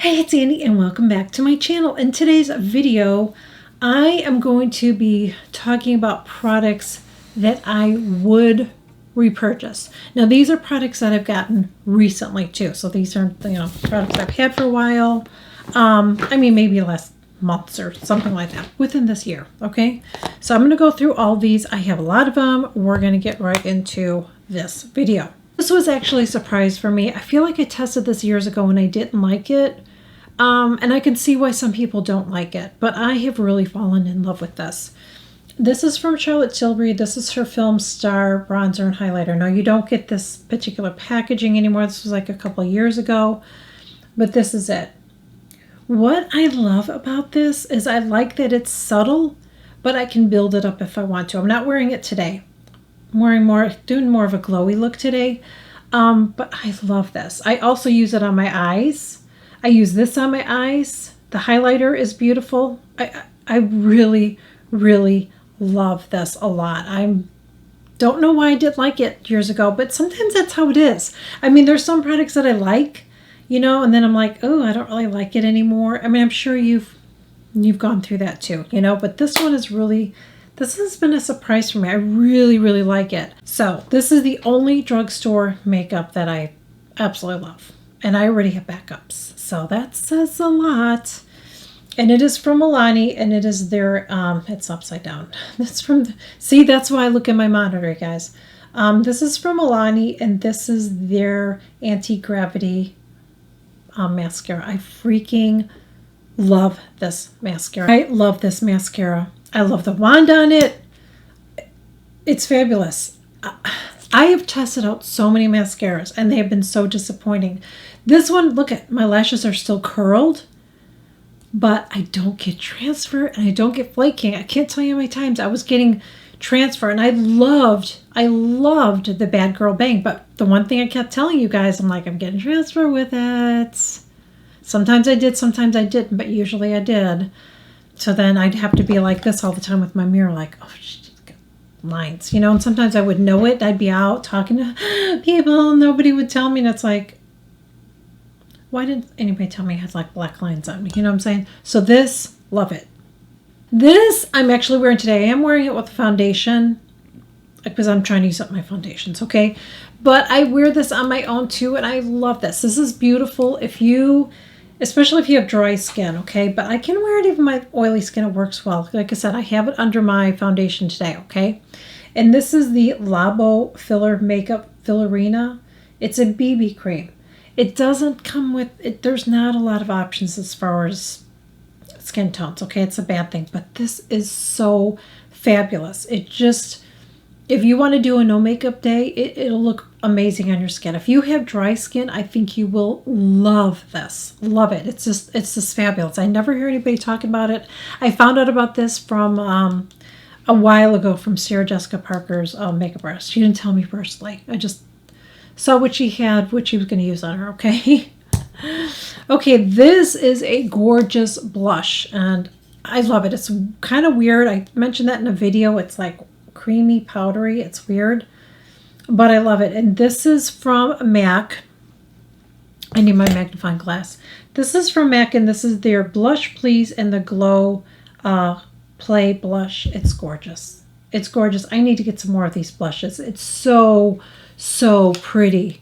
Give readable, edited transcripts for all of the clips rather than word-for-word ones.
Hey, it's Annie and welcome back to my channel. In today's video, I am going to be talking about products that I would repurchase. Now, these are products that I've gotten recently too. So these aren't, products I've had for a while. I mean, maybe last months or something like that within this year. Okay. So I'm going to go through all these. I have a lot of them. We're going to get right into this video. This was actually a surprise for me. I feel like I tested this years ago and I didn't like it. And I can see why some people don't like it, but I have really fallen in love with this. This is from Charlotte Tilbury. This is her Film Star Bronzer and Highlighter. Now, you don't get this particular packaging anymore. This was like a couple of years ago, but this is it. What I love about this is I like that it's subtle, but I can build it up if I want to. I'm not wearing it today. I'm doing more of a glowy look today, but I love this. I also use it on my eyes. I use this on my eyes. The highlighter is beautiful. I really, really love this a lot. I don't know why I didn't like it years ago, but sometimes that's how it is. I mean, there's some products that I like, and then I'm like, oh, I don't really like it anymore. I mean, I'm sure you've gone through that too, but this one is really, this has been a surprise for me. I really, really like it. So this is the only drugstore makeup that I absolutely love. And I already have backups. So that says a lot. And it is from Milani, and it is their, it's upside down. That's from, see, that's why I look at my monitor, guys. This is from Milani, and this is their anti-gravity mascara. I freaking love this mascara. I love this mascara. I love the wand on it. It's fabulous. I have tested out so many mascaras, and they have been so disappointing. This one, look at, my lashes are still curled, but I don't get transfer, and I don't get flaking. I can't tell you how many times I was getting transfer, and I loved the Bad Girl Bang, but the one thing I kept telling you guys, I'm like, I'm getting transfer with it. Sometimes I did, sometimes I didn't, but usually I did. So then I'd have to be like this all the time with my mirror, like, oh, lines, and sometimes I would know it. I'd be out talking to people, nobody would tell me, and it's like, why didn't anybody tell me I had like black lines on me? You know what I'm saying? So this, love it. This I'm actually wearing today. I am wearing it with a foundation because I'm trying to use up my foundations, okay? But I wear this on my own too, and I love this. This is beautiful especially if you have dry skin, okay? But I can wear it even my oily skin. It works well. Like I said, I have it under my foundation today, okay? And this is the Labo Filler Makeup Fillerina. It's a BB cream. It doesn't come with it. There's not a lot of options as far as skin tones, okay? It's a bad thing, but this is so fabulous. It just, if you want to do a no makeup day, it'll look amazing on your skin. If you have dry skin, I think you will love this. Love it. It's just fabulous. I never hear anybody talking about it. I found out about this from a while ago from Sarah Jessica Parker's makeup artist. She didn't tell me personally. I just saw what she had, what she was going to use on her, okay? Okay, this is a gorgeous blush, and I love it. It's kind of weird. I mentioned that in a video. It's like creamy, powdery. It's weird, but I love it. And this is from MAC. I need my magnifying glass. This is from MAC, and this is their Blush Please and the Glow Play Blush. It's gorgeous. It's gorgeous. I need to get some more of these blushes. It's so pretty.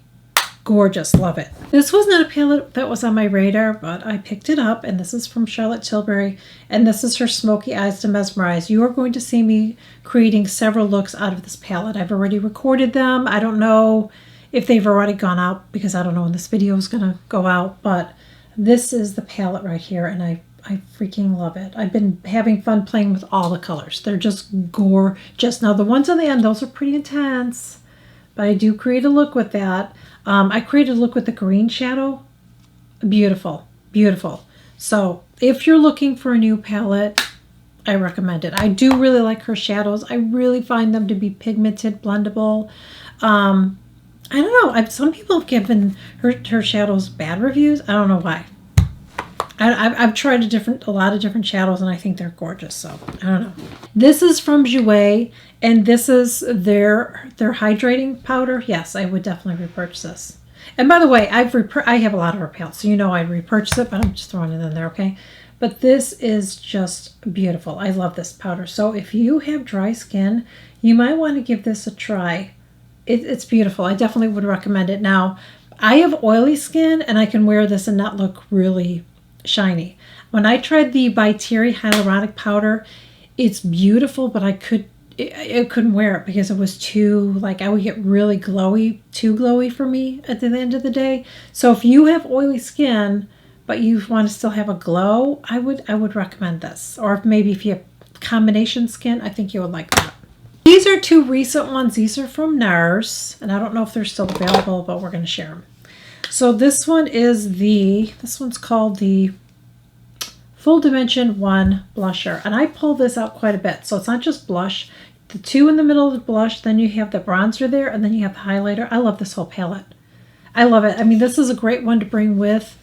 Gorgeous. Love it. This was not a palette that was on my radar, but I picked it up, and this is from Charlotte Tilbury, and this is her Smoky Eyes to Mesmerize. You are going to see me creating several looks out of this palette. I've already recorded them. I don't know if they've already gone out because I don't know when this video is going to go out, but this is the palette right here, and I freaking love it. I've been having fun playing with all the colors. They're just gorgeous. Now, the ones on the end, those are pretty intense, but I do create a look with that. I created a look with the green shadow. Beautiful, beautiful. So if you're looking for a new palette, I recommend it. I do really like her shadows. I really find them to be pigmented, blendable. I don't know. Some people have given her shadows bad reviews. I don't know why. I've tried a lot of different shadows, and I think they're gorgeous. So I don't know. This is from Jouer, and this is their hydrating powder. Yes, I would definitely repurchase this. And by the way, I have a lot of her palettes, so you know I repurchase it, but I'm just throwing it in there, okay? But this is just beautiful. I love this powder. So if you have dry skin, you might want to give this a try. It's beautiful. I definitely would recommend it. Now, I have oily skin, and I can wear this and not look really shiny. When I tried the By Terry Hyaluronic Powder, it's beautiful, but I couldn't wear it because it was too, like, I would get really glowy, too glowy for me at the end of the day. So if you have oily skin, but you want to still have a glow, I would recommend this. Or maybe if you have combination skin, I think you would like that. These are two recent ones. These are from NARS, and I don't know if they're still available, but we're going to share them. So this one is this one's called the Full Dimension 1 Blusher, and I pull this out quite a bit. So it's not just blush. The two in the middle of the blush, then you have the bronzer there, and then you have the highlighter. I love this whole palette. I love it. I mean, this is a great one to bring with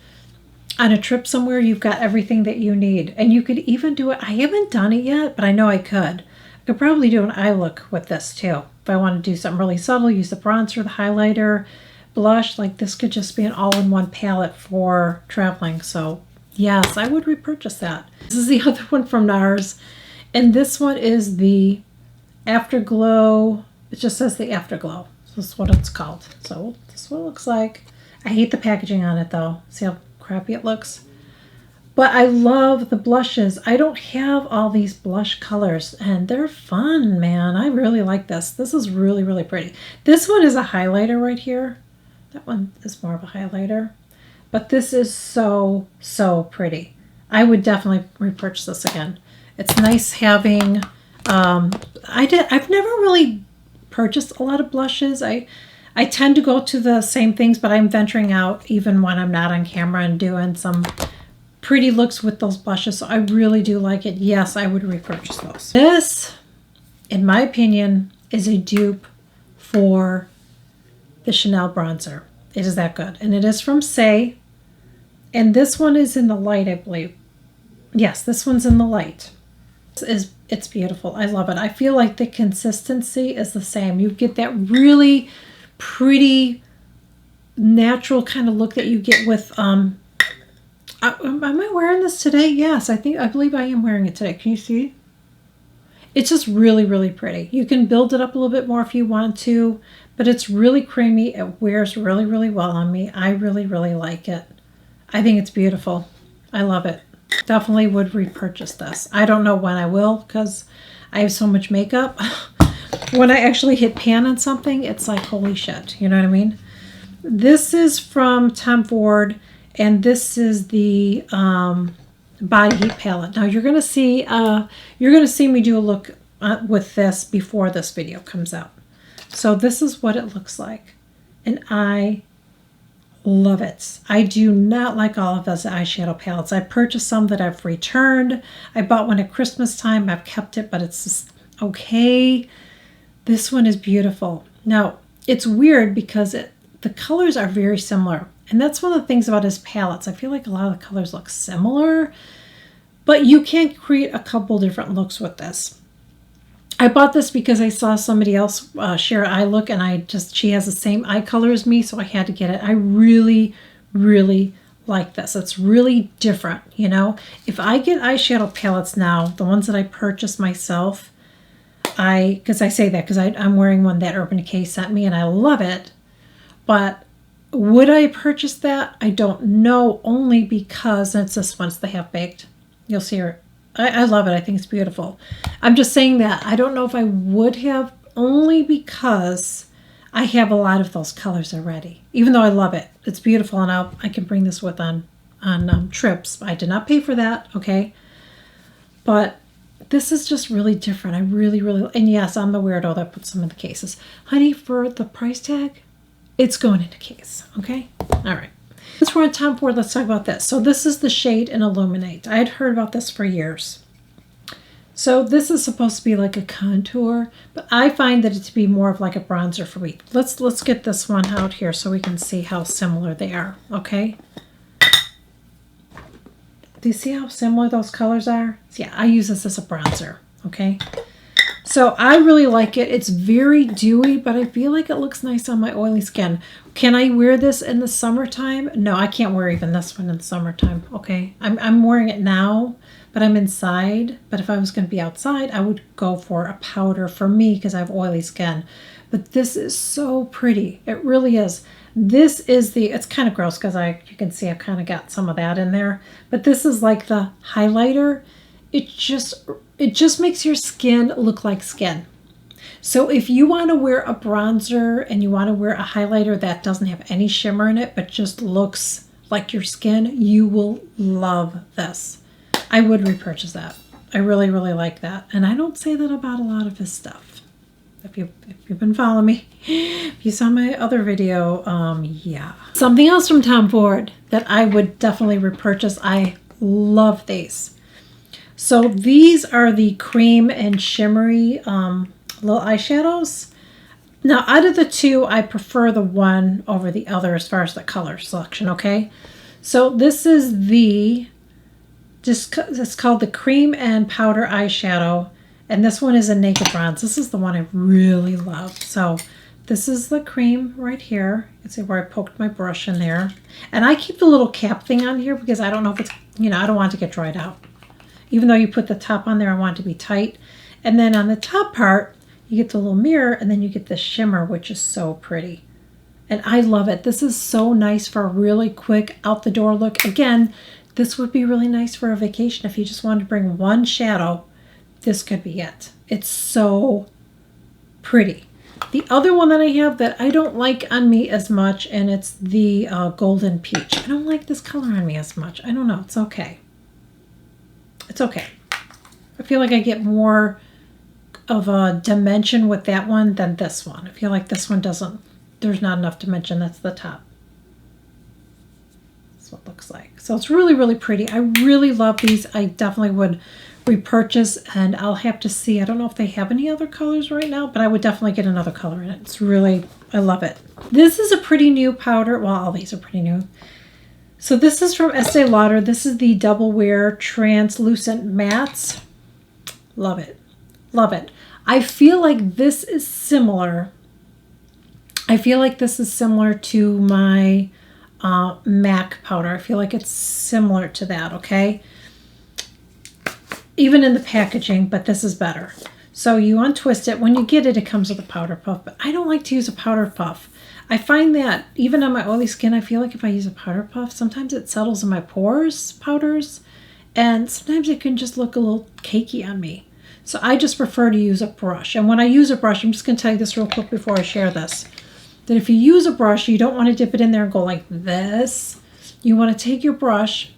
on a trip somewhere. You've got everything that you need. And you could even do it. I haven't done it yet, but I know I could. I could probably do an eye look with this too. If I want to do something really subtle, use the bronzer, the highlighter, blush. Like, this could just be an all-in-one palette for traveling. So yes, I would repurchase that. This is the other one from NARS. And this one is the Afterglow. It just says the Afterglow. So this is what it's called. So this is what it looks like. I hate the packaging on it though. See how crappy it looks? But I love the blushes. I don't have all these blush colors, and they're fun, man. I really like this. This is really, really pretty. This one is a highlighter right here. That one is more of a highlighter. But this is so, so pretty. I would definitely repurchase this again. It's nice having, I've never really purchased a lot of blushes. I tend to go to the same things, but I'm venturing out even when I'm not on camera and doing some pretty looks with those blushes. So I really do like it. Yes, I would repurchase those. This, in my opinion, is a dupe for the Chanel bronzer. It is that good. And it is from Say. And this one is in the light, I believe. Yes, this one's in the light. It's beautiful. I love it. I feel like the consistency is the same. You get that really pretty natural kind of look that you get with am I wearing this today? Yes, I believe I am wearing it today. Can you see? It's just really, really pretty. You can build it up a little bit more if you want to, but it's really creamy. It wears really, really well on me. I really, really like it. I think it's beautiful. I love it. Definitely would repurchase this. I don't know when I will because I have so much makeup. When I actually hit pan on something, it's like, holy shit. You know what I mean? This is from Tom Ford, and this is the Body Heat palette. Now you're gonna see me do a look with this before this video comes out. So this is what it looks like, and I love it. I do not like all of those eyeshadow palettes. I purchased some that I've returned. I bought one at Christmas time. I've kept it, but it's just okay. This one is beautiful. Now, it's weird because the colors are very similar. And that's one of the things about his palettes. I feel like a lot of the colors look similar, but you can create a couple different looks with this. I bought this because I saw somebody else share eye look, and she has the same eye color as me, so I had to get it. I really, really like this. It's really different, you know. If I get eyeshadow palettes now, the ones that I purchased myself, because I say that because I'm wearing one that Urban Decay sent me, and I love it, but would I purchase that? I don't know, only because it's this one, it's the half baked. You'll see her. I love it. I think it's beautiful. I'm just saying that I don't know if I would have, only because I have a lot of those colors already. Even though I love it, it's beautiful, and I can bring this with on trips. I did not pay for that, okay? But this is just really different. I really, really, and yes, I'm the weirdo that puts them in the cases. Honey, for the price tag, it's going in a case, okay? All right. Since we're on Tom Ford, let's talk about this. So this is the shade in Illuminate. I had heard about this for years. So this is supposed to be like a contour, but I find that it to be more of like a bronzer for me. Let's get this one out here so we can see how similar they are, okay? Do you see how similar those colors are? So yeah, I use this as a bronzer, okay? So I really like it. It's very dewy, but I feel like it looks nice on my oily skin. Can I wear this in the summertime? No, I can't wear even this one in the summertime. Okay, I'm wearing it now, but I'm inside. But if I was going to be outside, I would go for a powder for me because I have oily skin. But this is so pretty. It really is. This is it's kind of gross because you can see I've kind of got some of that in there. But this is like the highlighter. It just makes your skin look like skin. So if you want to wear a bronzer and you want to wear a highlighter that doesn't have any shimmer in it, but just looks like your skin, you will love this. I would repurchase that. I really, really like that. And I don't say that about a lot of his stuff. If you've been following me, if you saw my other video, yeah. Something else from Tom Ford that I would definitely repurchase. I love these. So these are the cream and shimmery little eyeshadows. Now, out of the two, I prefer the one over the other as far as the color selection, okay? So this is it's called the Cream and Powder Eyeshadow, and this one is a Naked Bronze. This is the one I really love. So this is the cream right here. You can see where I poked my brush in there. And I keep the little cap thing on here because I don't know if it's, I don't want it to get dried out. Even though you put the top on there, I want it to be tight. And then on the top part, you get the little mirror, and then you get the shimmer, which is so pretty. And I love it. This is so nice for a really quick out-the-door look. Again, this would be really nice for a vacation. If you just wanted to bring one shadow, this could be it. It's so pretty. The other one that I have that I don't like on me as much, and it's the Golden Peach. I don't like this color on me as much. I don't know. It's okay. It's okay. I feel like I get more of a dimension with that one than this one. I feel like this one there's not enough dimension. That's the top. That's what it looks like. So it's really, really pretty. I really love these. I definitely would repurchase, and I'll have to see. I don't know if they have any other colors right now, but I would definitely get another color in it. It's really, I love it. This is a pretty new powder. Well, all these are pretty new. So this is from Estee Lauder. This is the Double Wear Translucent Mattes. Love it. Love it. I feel like this is similar. I feel like this is similar to my MAC powder. I feel like it's similar to that, okay? Even in the packaging, but this is better. So you untwist it. When you get it, it comes with a powder puff, but I don't like to use a powder puff. I find that even on my oily skin, I feel like if I use a powder puff, sometimes it settles in my pores, powders, and sometimes it can just look a little cakey on me. So I just prefer to use a brush. And when I use a brush, I'm just going to tell you this real quick before I share this, that if you use a brush, you don't want to dip it in there and go like this. You want to take your brush,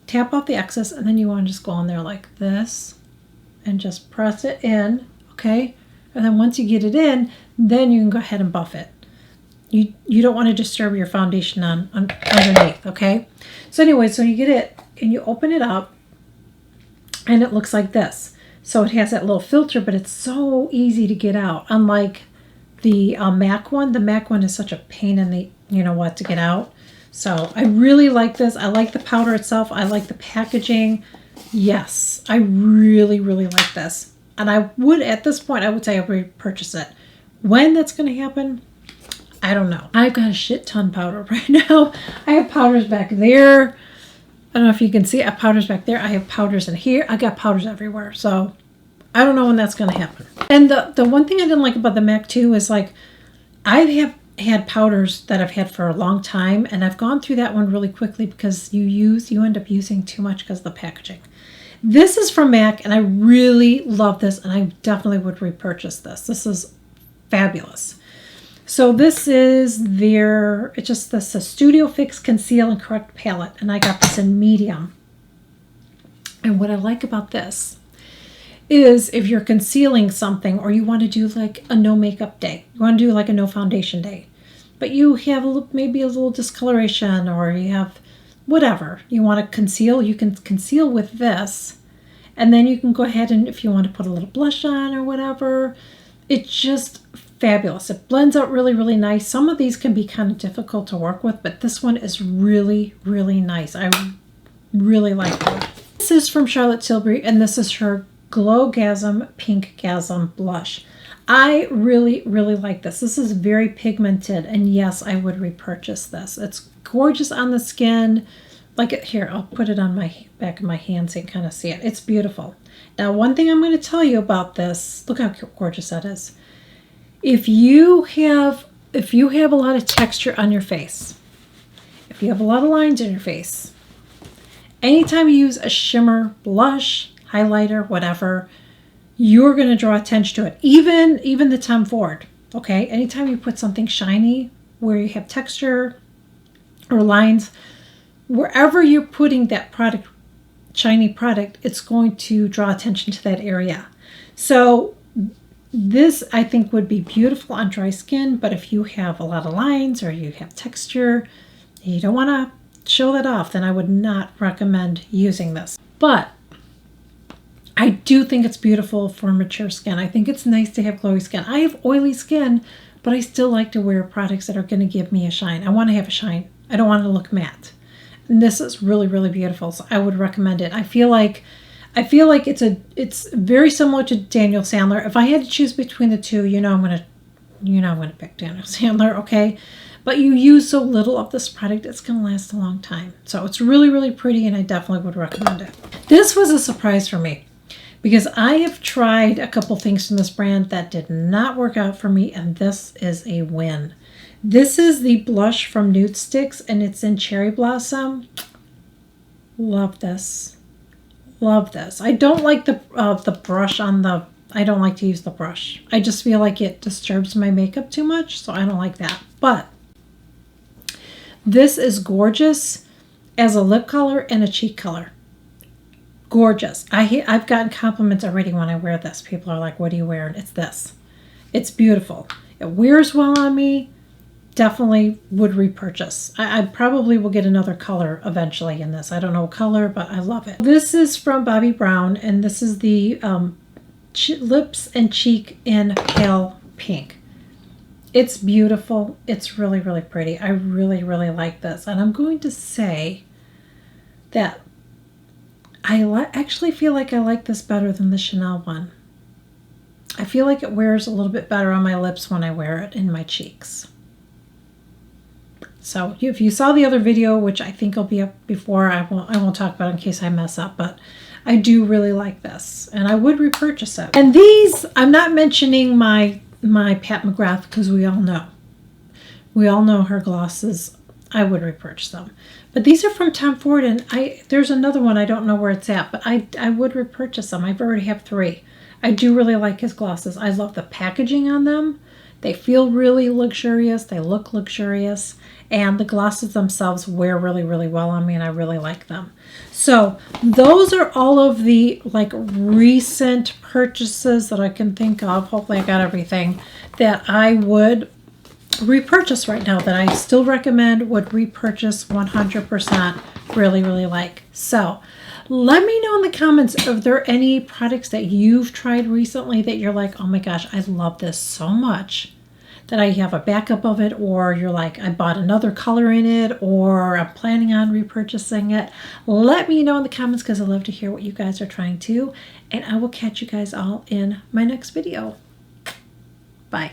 tap off the excess, and then you want to just go in there like this and just press it in, okay? And then once you get it in, then you can go ahead and buff it. You don't want to disturb your foundation underneath, okay? So anyway, so you get it and you open it up and it looks like this. So it has that little filter, but it's so easy to get out. Unlike the MAC one. The MAC one is such a pain in the, to get out. So I really like this. I like the powder itself. I like the packaging. Yes, I really, really like this. And I would, at this point, I would say I would purchase it. When that's going to happen, I don't know. I've got a shit ton powder right now. I have powders back there. I don't know if you can see. I have powders back there. I have powders in here. I got powders everywhere. So I don't know when that's going to happen. And the one thing I didn't like about the MAC too is like I have had powders that I've had for a long time, and I've gone through that one really quickly because you end up using too much because of the packaging. This is from MAC, and I really love this, and I definitely would repurchase this. This is fabulous. So this is it's a Studio Fix Conceal and Correct palette, and I got this in medium. And what I like about this is if you're concealing something or you want to do like a no makeup day, you want to do like a no foundation day, but you have maybe a little discoloration or you have whatever you want to conceal, you can conceal with this. And then you can go ahead and if you want to put a little blush on or whatever, it's just fabulous. It blends out really, really nice. Some of these can be kind of difficult to work with, but this one is really, really nice. I really like it. This is from Charlotte Tilbury, and this is her Glowgasm Pinkgasm Blush. I really, really like this. This is very pigmented, and yes, I would repurchase this. It's gorgeous on the skin. Like it here, I'll put it on my back of my hand so you can kind of see it. It's beautiful. Now, one thing I'm going to tell you about this, look how gorgeous that is. If you have a lot of texture on your face, if you have a lot of lines in your face, anytime you use a shimmer blush, highlighter, whatever, you're going to draw attention to it. Even the Tom Ford, okay? Anytime you put something shiny where you have texture or lines, wherever you're putting that product, shiny product, it's going to draw attention to that area. So this, I think, would be beautiful on dry skin, but if you have a lot of lines or you have texture and you don't want to show that off, then I would not recommend using this. But I do think it's beautiful for mature skin. I think it's nice to have glowy skin. I have oily skin, but I still like to wear products that are going to give me a shine. I want to have a shine. I don't want to look matte. And this is really, really beautiful, so I would recommend it. I feel like it's very similar to Daniel Sandler. If I had to choose between the two, I'm gonna pick Daniel Sandler, okay? But you use so little of this product, it's gonna last a long time. So it's really, really pretty, and I definitely would recommend it. This was a surprise for me because I have tried a couple things from this brand that did not work out for me, and this is a win. This is the blush from Nudestix, and it's in Cherry Blossom. Love this. Love this. I don't like the brush on the, I don't like to use the brush. I just feel like it disturbs my makeup too much, so I don't like that. But this is gorgeous as a lip color and a cheek color. Gorgeous. I've gotten compliments already when I wear this. People are like, what are you wearing? It's this. It's beautiful. It wears well on me. Definitely would repurchase. I probably will get another color eventually in this. I don't know what color, but I love it. This is from Bobbi Brown, and this is the lips and cheek in pale pink. It's beautiful. It's really, really pretty. I really, really like this. And I'm going to say that I actually feel like I like this better than the Chanel one. I feel like it wears a little bit better on my lips when I wear it in my cheeks. So if you saw the other video, which I think will be up before, I won't talk about it in case I mess up, but I do really like this, and I would repurchase it. And these, I'm not mentioning my Pat McGrath because we all know her glosses. I would repurchase them. But these are from Tom Ford, and there's another one, I don't know where it's at, but I would repurchase them. I've already have 3. I do really like his glosses. I love the packaging on them. They feel really luxurious. They look luxurious. And the glosses themselves wear really, really well on me, and I really like them. So those are all of the recent purchases that I can think of. Hopefully I got everything that I would repurchase right now, that I still recommend, would repurchase 100%, really, really like. So let me know in the comments if there are any products that you've tried recently that you're like, oh my gosh, I love this so much that I have a backup of it, or you're like, I bought another color in it, or I'm planning on repurchasing it. Let me know in the comments because I love to hear what you guys are trying too, and I will catch you guys all in my next video. Bye.